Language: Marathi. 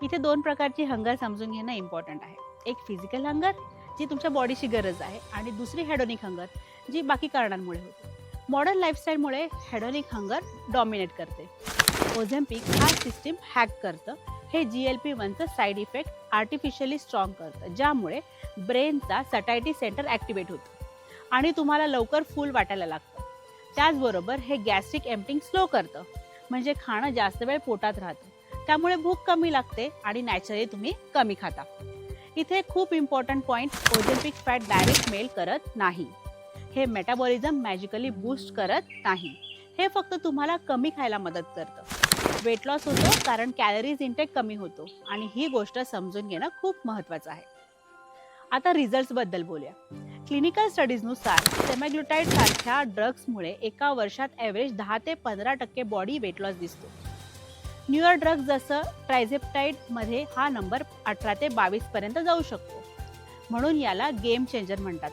इथे दोन प्रकारची हंगर समजून घेणं इम्पॉर्टंट आहे. एक फिजिकल हंगर, जी तुमच्या बॉडीची गरज आहे, आणि दुसरी हेडोनिक हंगर, जी बाकी कारणांमुळे होते. मॉडर्न लाईफस्टाईलमुळे हेडोनिक हंगर डॉमिनेट करते. ओझेम्पिक हा सिस्टीम हॅक करतं. हे GLP-1चं साईड इफेक्ट आर्टिफिशियली स्ट्रॉंग करतं, ज्यामुळे ब्रेनचा सटायटी सेंटर ॲक्टिवेट होतो आणि तुम्हाला लवकर फुल वाटायला लागतं. त्याचबरोबर हे गॅस्ट्रिक एम्प्टिंग स्लो करतं, म्हणजे खाणं जास्त वेळ पोटात राहतं. त्यामुळे भूक कमी लागते आणि नॅचरली तुम्ही कमी खाता. इथे खूप important point, Ozempic fat direct melt करत नाही. हे मेटाबॉलिझम मॅजिकली बूस्ट करत नाही. हे फक्त तुम्हाला कमी खायला मदत करतं. वेट लॉस होतो कारण कॅलरीज इंटेक कमी होतो, आणि ही गोष्ट समजून घेणं खूप महत्त्वाचं आहे. आता रिझल्ट्सबद्दल बोलूया. क्लिनिकल स्टडीजनुसार सेमाग्लुटाईड सारख्या ड्रग्समुळे एका वर्षात ॲव्हरेज 10 ते 15% बॉडी वेट लॉस दिसतो. न्यूअर ड्रग्ज जसं ट्रायझेप्टाईडमध्ये हा नंबर 18 ते 22 पर्यंत जाऊ शकतो. म्हणून याला गेम चेंजर म्हणतात.